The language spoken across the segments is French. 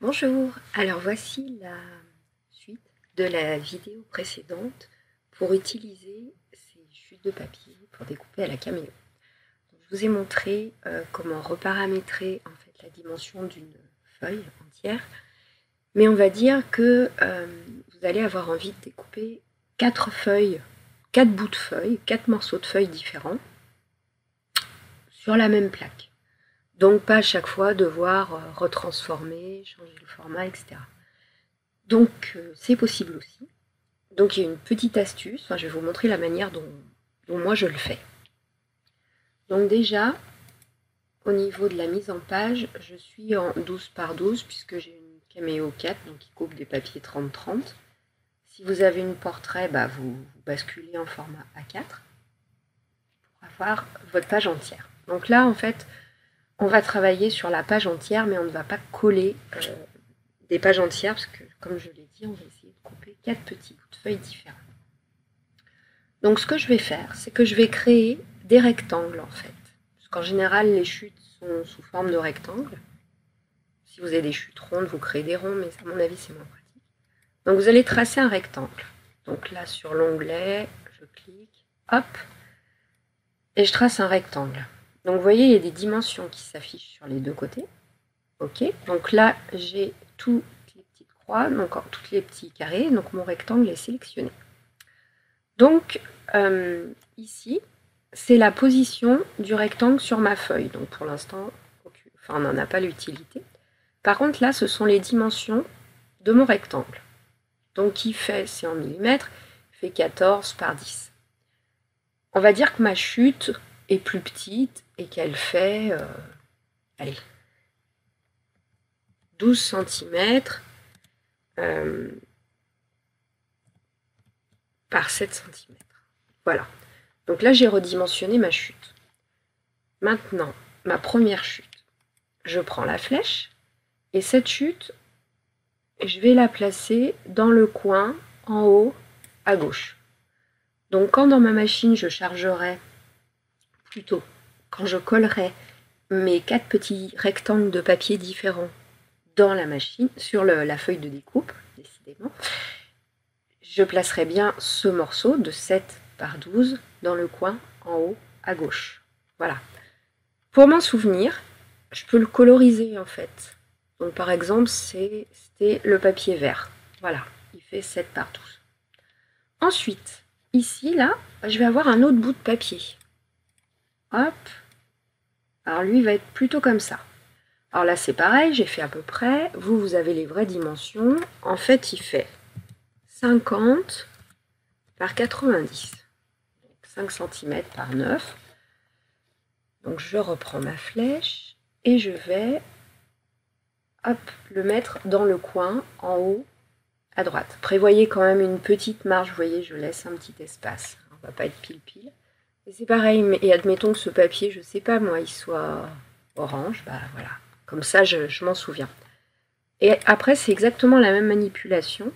Bonjour, alors voici la suite de la vidéo précédente pour utiliser ces chutes de papier pour découper à la caméo. Donc, je vous ai montré comment reparamétrer en fait la dimension d'une feuille entière, mais on va dire que vous allez avoir envie de découper 4 feuilles, 4 bouts de feuilles, 4 morceaux de feuilles différents sur la même plaque. Donc pas à chaque fois devoir retransformer, changer le format, etc. Donc c'est possible aussi. Donc il y a une petite astuce, enfin, je vais vous montrer la manière dont moi je le fais. Donc déjà, au niveau de la mise en page, je suis en 12 par 12 puisque j'ai une Cameo 4, donc qui coupe des papiers 30-30. Si vous avez une portrait, vous basculez en format A4 pour avoir votre page entière. Donc là, en fait, on va travailler sur la page entière, mais on ne va pas coller des pages entières, parce que, comme je l'ai dit, on va essayer de couper 4 petits bouts de feuilles différents. Donc ce que je vais faire, c'est que je vais créer des rectangles, en fait. Parce qu'en général, les chutes sont sous forme de rectangles. Si vous avez des chutes rondes, vous créez des ronds, mais à mon avis, c'est moins pratique. Donc vous allez tracer un rectangle. Donc là, sur l'onglet, je clique, hop, et je trace un rectangle. Donc vous voyez, il y a des dimensions qui s'affichent sur les deux côtés. Ok, donc là, j'ai toutes les petites croix, donc tous les petits carrés, donc mon rectangle est sélectionné. Donc ici, c'est la position du rectangle sur ma feuille. Donc pour l'instant, on n'en a pas l'utilité. Par contre, là, ce sont les dimensions de mon rectangle. Donc qui fait, c'est en millimètres, fait 14 par 10. On va dire que ma chute est plus petite et qu'elle fait, allez, 12 cm par 7 cm. Voilà. Donc là, j'ai redimensionné ma chute. Maintenant, ma première chute, je prends la flèche et cette chute, je vais la placer dans le coin en haut à gauche. Donc quand dans ma machine, je chargerai, plutôt, quand je collerai mes 4 petits rectangles de papier différents dans la machine, sur la feuille de découpe, décidément, je placerai bien ce morceau de 7 par 12 dans le coin en haut à gauche. Voilà. Pour m'en souvenir, je peux le coloriser en fait. Donc par exemple, c'était le papier vert. Voilà, il fait 7 par 12. Ensuite, ici, là, je vais avoir un autre bout de papier. Hop. Alors lui, il va être plutôt comme ça. Alors là, c'est pareil, j'ai fait à peu près. Vous avez les vraies dimensions. En fait, il fait 50 par 90. Donc 5 cm par 9. Donc je reprends ma flèche et je vais hop, le mettre dans le coin en haut à droite. Prévoyez quand même une petite marge, vous voyez, je laisse un petit espace. On ne va pas être pile-pile. Et c'est pareil, et admettons que ce papier, je ne sais pas moi, il soit orange, voilà. Comme ça, je m'en souviens. Et après, c'est exactement la même manipulation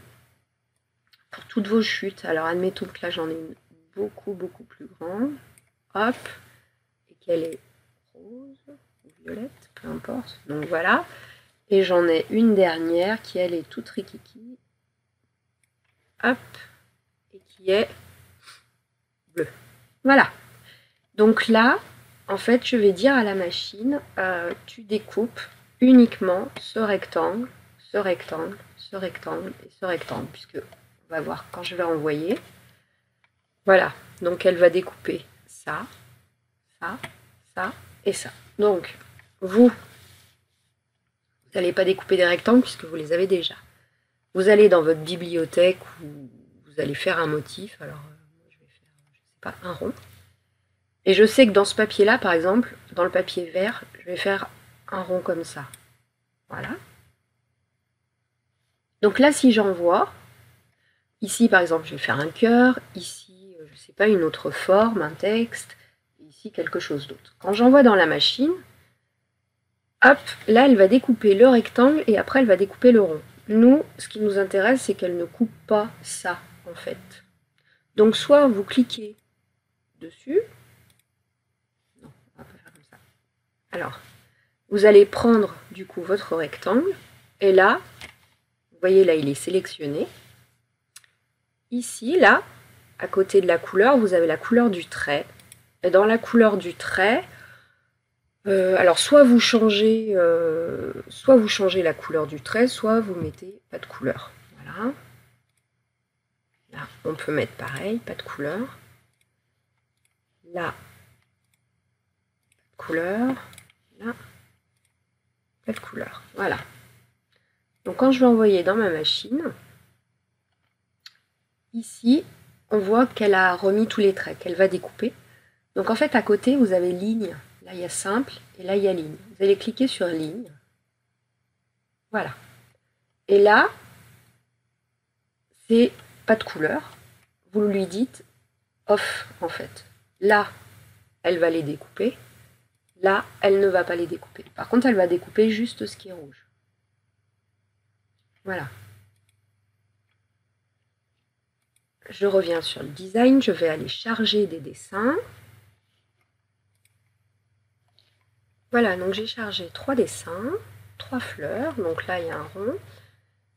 pour toutes vos chutes. Alors admettons que là, j'en ai une beaucoup plus grande. Hop, et qu'elle est rose ou violette, peu importe. Donc voilà. Et j'en ai une dernière qui, elle, est toute rikiki. Hop, et qui est bleue. Voilà. Donc là, en fait, je vais dire à la machine, tu découpes uniquement ce rectangle, ce rectangle, ce rectangle et ce rectangle, puisque on va voir quand je vais envoyer. Voilà, donc elle va découper ça, ça, ça et ça. Donc, vous n'allez pas découper des rectangles puisque vous les avez déjà. Vous allez dans votre bibliothèque où vous allez faire un motif. Alors, je vais faire, je sais pas, un rond. Et je sais que dans ce papier-là, par exemple, dans le papier vert, je vais faire un rond comme ça. Voilà. Donc là, si j'envoie, ici, par exemple, je vais faire un cœur. Ici, je ne sais pas, une autre forme, un texte. Ici, quelque chose d'autre. Quand j'envoie dans la machine, hop, là, elle va découper le rectangle et après, elle va découper le rond. Nous, ce qui nous intéresse, c'est qu'elle ne coupe pas ça, en fait. Donc, soit vous cliquez dessus. Non, on va pas faire comme ça. Alors, vous allez prendre, du coup, votre rectangle Et là, vous voyez là, il est sélectionné. Ici, là, à côté de la couleur, vous avez la couleur du trait. Et dans la couleur du trait, alors soit vous changez la couleur du trait, soit vous mettez pas de couleur. Voilà. Là, on peut mettre pareil, pas de couleur. Là, couleur. Là, pas de couleur. Voilà. Donc quand je vais envoyer dans ma machine, ici, on voit qu'elle a remis tous les traits, qu'elle va découper. Donc en fait, à côté, vous avez ligne. Là, il y a simple et là, il y a ligne. Vous allez cliquer sur ligne. Voilà. Et là, c'est pas de couleur. Vous lui dites off, en fait. Là, elle va les découper. Là, elle ne va pas les découper. Par contre, elle va découper juste ce qui est rouge. Voilà. Je reviens sur le design. Je vais aller charger des dessins. Voilà, donc j'ai chargé 3 dessins, 3 fleurs. Donc là, il y a un rond.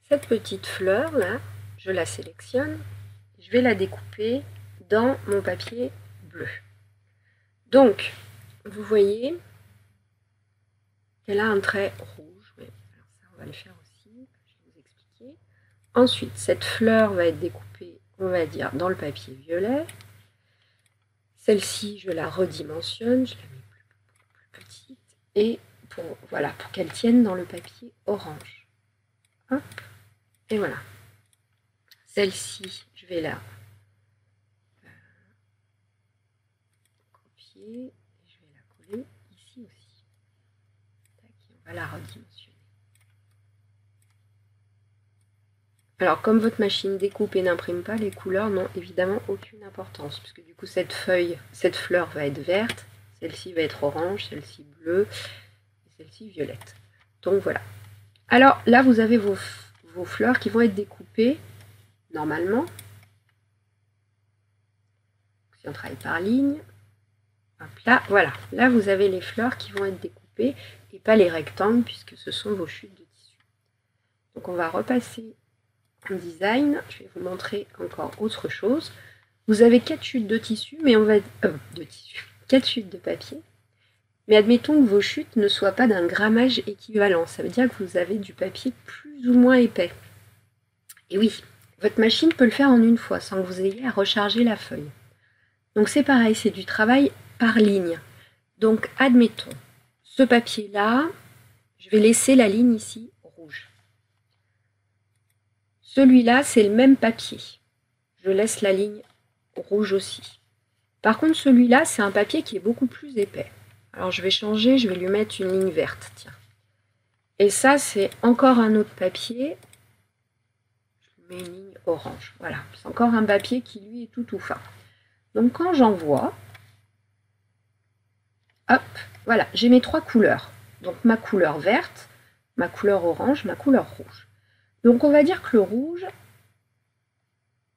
Cette petite fleur, là, je la sélectionne. Je vais la découper dans mon papier bleu. Donc, vous voyez qu'elle a un trait rouge. Oui, alors ça, on va le faire aussi. Je vais vous expliquer. Ensuite, cette fleur va être découpée, on va dire, dans le papier violet. Celle-ci, je la redimensionne. Je la mets plus petite. Et pour qu'elle tienne dans le papier orange. Hop. Et voilà. Celle-ci, je vais la copier. Et je vais la coller ici aussi. Tac, et on va la redimensionner. Alors, comme votre machine découpe et n'imprime pas, les couleurs n'ont évidemment aucune importance. Puisque du coup, cette fleur va être verte. Celle-ci va être orange, celle-ci bleue. Et celle-ci violette. Donc voilà. Alors là, vous avez vos fleurs qui vont être découpées normalement. Si on travaille par ligne, hop là, voilà. Là, vous avez les fleurs qui vont être découpées et pas les rectangles puisque ce sont vos chutes de tissu. Donc on va repasser en design. Je vais vous montrer encore autre chose. Vous avez 4 chutes de tissu, mais on va 4 chutes de papier. Mais admettons que vos chutes ne soient pas d'un grammage équivalent. Ça veut dire que vous avez du papier plus ou moins épais. Et oui, votre machine peut le faire en une fois sans que vous ayez à recharger la feuille. Donc c'est pareil, c'est du travail par ligne. Donc admettons, ce papier-là, je vais laisser la ligne ici rouge. Celui-là, c'est le même papier. Je laisse la ligne rouge aussi. Par contre, celui-là, c'est un papier qui est beaucoup plus épais. Alors je vais changer, je vais lui mettre une ligne verte, tiens. Et ça, c'est encore un autre papier. Je mets une ligne orange. Voilà, c'est encore un papier qui, lui, est tout fin. Donc quand j'envoie, hop, voilà, j'ai mes 3 couleurs. Donc ma couleur verte, ma couleur orange, ma couleur rouge. Donc on va dire que le rouge,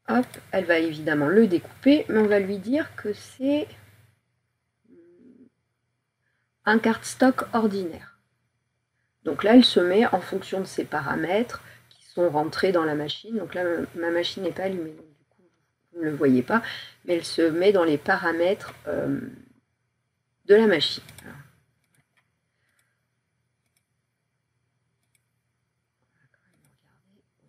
hop, elle va évidemment le découper, mais on va lui dire que c'est un cardstock ordinaire. Donc là, elle se met en fonction de ses paramètres qui sont rentrés dans la machine. Donc là, ma machine n'est pas allumée, donc du coup, vous ne le voyez pas, mais elle se met dans les paramètres de la machine.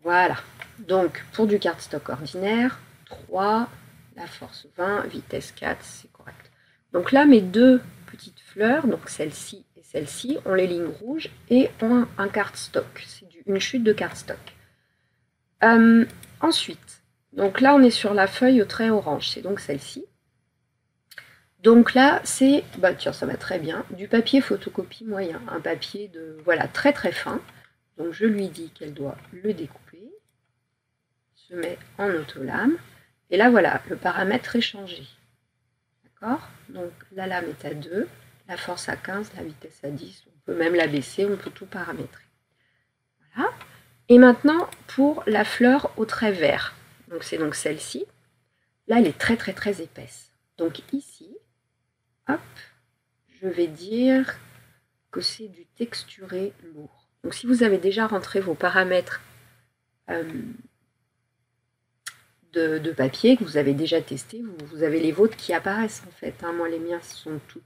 Voilà. Donc, pour du cardstock ordinaire, 3, la force 20, vitesse 4, c'est correct. Donc là, mes 2 petites fleurs, donc celle-ci et celle-ci, ont les lignes rouges et ont un cardstock. C'est une chute de cardstock. Ensuite, donc là, on est sur la feuille au trait orange. C'est donc celle-ci. Donc là, c'est, bah tiens, ça va très bien, du papier photocopie moyen. Un papier de, voilà, très très fin. Donc je lui dis qu'elle doit le découper. Se met en autolame. Et là, voilà, le paramètre est changé. D'accord? Donc la lame est à 2, la force à 15, la vitesse à 10. On peut même la baisser, on peut tout paramétrer. Voilà. Et maintenant, pour la fleur au trait vert. Donc c'est donc celle-ci. Là, elle est très très très épaisse. Donc ici, hop, je vais dire que c'est du texturé lourd. Donc si vous avez déjà rentré vos paramètres de papier, que vous avez déjà testé, vous avez les vôtres qui apparaissent en fait. Hein. Moi les miens sont tout,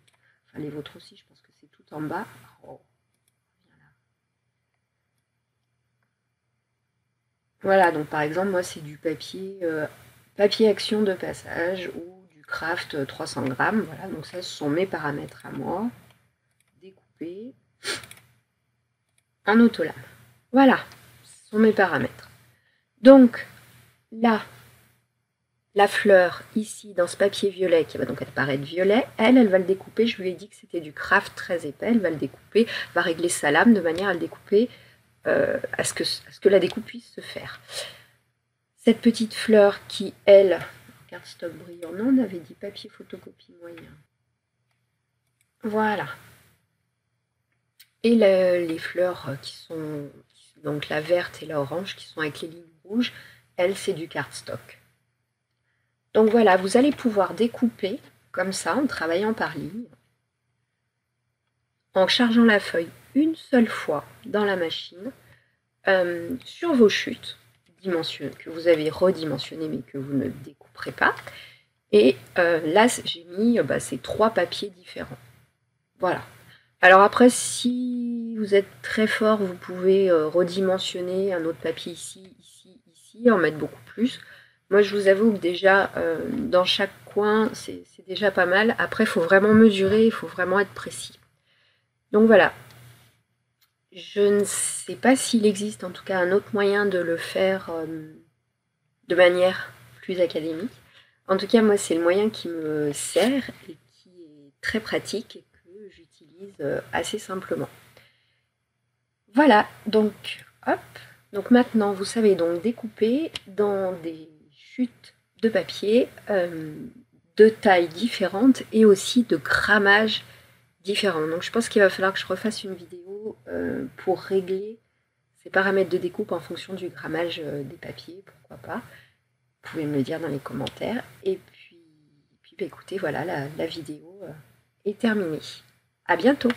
enfin les vôtres aussi, je pense que c'est tout en bas. Oh. Voilà, donc par exemple, moi c'est du papier, papier action de passage ou du craft 300 grammes. Voilà, donc ça ce sont mes paramètres à moi, découpés en autolame. Voilà, ce sont mes paramètres. Donc là, la fleur ici dans ce papier violet qui va donc apparaître violet, elle va le découper. Je lui ai dit que c'était du craft très épais, elle va le découper, va régler sa lame de manière à le découper, à ce que la découpe puisse se faire. Cette petite fleur qui, elle, cardstock brillant, non, on avait dit papier photocopie moyen. Voilà. Et les fleurs qui sont, donc la verte et la orange, qui sont avec les lignes rouges, elles, c'est du cardstock. Donc voilà, vous allez pouvoir découper comme ça, en travaillant par ligne, en chargeant la feuille une seule fois dans la machine, sur vos chutes, que vous avez redimensionnées mais que vous ne découperez pas. Et là, j'ai mis ces 3 papiers différents. Voilà. Alors après, si vous êtes très fort, vous pouvez redimensionner un autre papier ici, ici, ici, en mettre beaucoup plus. Moi, je vous avoue que déjà, dans chaque coin, c'est déjà pas mal. Après, il faut vraiment mesurer, il faut vraiment être précis. Donc voilà. Je ne sais pas s'il existe en tout cas un autre moyen de le faire de manière plus académique. En tout cas, moi, c'est le moyen qui me sert et qui est très pratique et que j'utilise assez simplement. Voilà, donc hop. Donc maintenant, vous savez donc découper dans des chutes de papier de tailles différentes et aussi de grammage différents. Donc je pense qu'il va falloir que je refasse une vidéo pour régler ces paramètres de découpe en fonction du grammage des papiers, pourquoi pas. Vous pouvez me le dire dans les commentaires. Et puis écoutez, voilà, la vidéo est terminée. À bientôt!